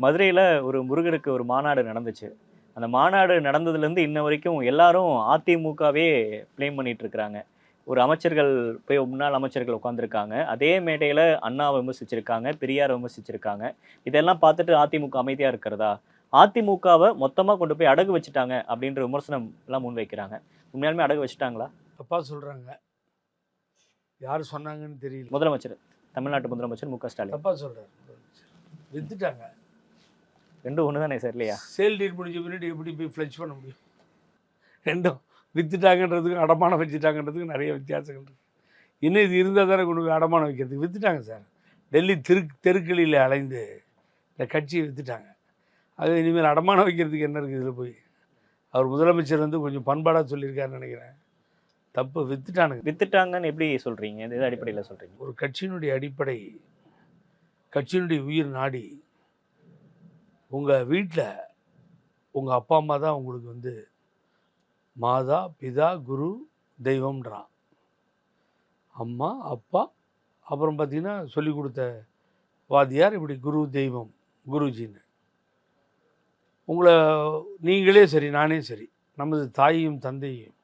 மதுரையில ஒரு முருகருக்கு ஒரு மாநாடு நடந்துச்சு. அந்த மாநாடு நடந்ததுலேருந்து இன்ன வரைக்கும் எல்லாரும் அதிமுகவே ப்ளேம் பண்ணிட்டு இருக்கிறாங்க. ஒரு அமைச்சர்கள் போய் முன்னாள் அமைச்சர்கள் உட்கார்ந்திருக்காங்க. அதே மேடையில அண்ணாவ விமர்சிச்சிருக்காங்க, பெரியார விமர்சிச்சிருக்காங்க. இதெல்லாம் பார்த்துட்டு அதிமுக அமைதியா இருக்கிறதா? அதிமுகவ மொத்தமா கொண்டு போய் அடகு வச்சுட்டாங்க அப்படின்ற விமர்சனம் எல்லாம் முன்வைக்கிறாங்க. உண்மையாலுமே அடகு வச்சுட்டாங்களா? தப்பா சொல்றாங்க. யார் சொன்னாங்கன்னு தெரியல. முதலமைச்சர், தமிழ்நாட்டு முதலமைச்சர் மு.க. ஸ்டாலின். தப்பா சொல்றாரு. வித்துட்டாங்க. 2 ஒண்ணு தானே சார் இல்லையா? சேல் டீல் முடிஞ்ச பின்னாடி எப்படி போய் ஃப்ளெச் பண்ண முடியும்? ரெண்டும் வித்துட்டாங்கன்றதுக்கும் அடமானம் வச்சுட்டாங்கன்றதுக்கும் நிறைய வித்தியாசங்கள் இருக்குது. இன்னும் இது இருந்தால் தானே கொண்டு போய் அடமானம் வைக்கிறதுக்கு. வித்துட்டாங்க சார். டெல்லி தெருக்களில் அலைந்து இந்த கட்சியை வித்துட்டாங்க. அது இனிமேல் அடமானம் வைக்கிறதுக்கு என்ன இருக்குது இதில் போய்? அவர் முதலமைச்சர் வந்து கொஞ்சம் பண்பாடாக சொல்லியிருக்காருன்னு நினைக்கிறேன். தப்பு, வித்துட்டானுங்க. வித்துட்டாங்கன்னு எப்படி சொல்றீங்க? எது அடிப்படையில் சொல்றீங்க? ஒரு கட்சியினுடைய அடிப்படை, கட்சியினுடைய உயிர் நாடி, உங்கள் வீட்டில் உங்கள் அப்பா அம்மா தான் உங்களுக்கு வந்து மாதா பிதா குரு தெய்வம்ன்றான். அம்மா அப்பா அப்புறம் பார்த்திங்கன்னா சொல்லி கொடுத்த வாத்தியார், இப்படி குரு தெய்வம் குருஜின்னு. உங்களை நீங்களே சரி நானே சரி நமது தாயையும் தந்தையும்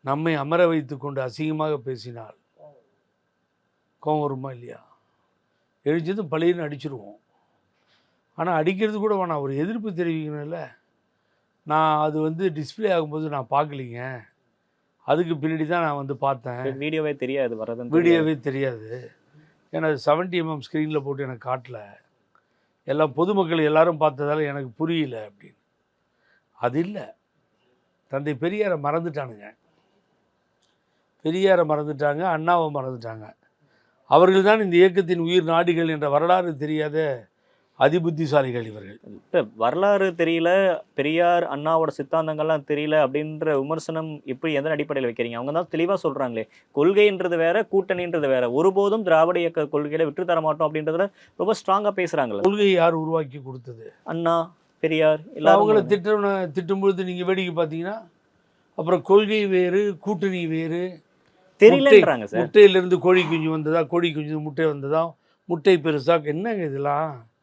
நம்மை அமர வைத்து கொண்டு அசிங்கமாக பேசினால் கோவம் வருமா இல்லையா? எழுந்ததும் பழின்னு அடிச்சிருவோம். ஆனால் அடிக்கிறது கூட வேணாம், ஒரு எதிர்ப்பு தெரிவிக்கணும்ல. நான் அது வந்து டிஸ்பிளே ஆகும்போது நான் பார்க்கலிங்க, அதுக்கு பின்னாடி தான் நான் வந்து பார்த்தேன். வீடியோவே தெரியாது, வரதுன்னு வீடியோவே தெரியாது. ஏன்னா 70mm ஸ்க்ரீனில் போட்டு எனக்கு காட்டல, எல்லாம் பொதுமக்கள் எல்லாரும் பார்த்ததால எனக்கு புரியல அப்படின்னு. அது இல்லை, தந்தை பெரியாரை மறந்துட்டானுங்க. பெரியாரை மறந்துட்டாங்க, அண்ணாவை மறந்துட்டாங்க. அவர்கள் தான் இந்த இயக்கத்தின் உயிர் நாடிகள் என்ற வரலாறு தெரியாத அதிபுத்திசாலிகள் இவர்கள். இப்போ வரலாறு தெரியல, பெரியார் அண்ணாவோட சித்தாந்தங்கள்லாம் தெரியல அப்படின்ற விமர்சனம் எப்படி எந்த அடிப்படையில் வைக்கிறீங்க? அவங்க தான் தெளிவாக சொல்கிறாங்களே, கொள்கைன்றது வேற, கூட்டணின்றது வேற. ஒருபோதும் திராவிட இயக்க கொள்கையில விட்டு தர மாட்டோம் அப்படின்றதுல ரொம்ப ஸ்ட்ராங்காக பேசுகிறாங்களே. கொள்கையை யார் உருவாக்கி கொடுத்தது? அண்ணா, பெரியார் எல்லாரும். அவங்கள திட்டும்பொழுது நீங்கள் வேடிக்கை பார்த்தீங்கன்னா, அப்புறம் கொள்கை வேறு கூட்டணி வேறு தெரியலன்றாங்க சார். முட்டையிலிருந்து கோழி குஞ்சு வந்ததா, கோழி குஞ்சு முட்டை வந்ததா, முட்டை பெருசா, என்னங்க இதெல்லாம்?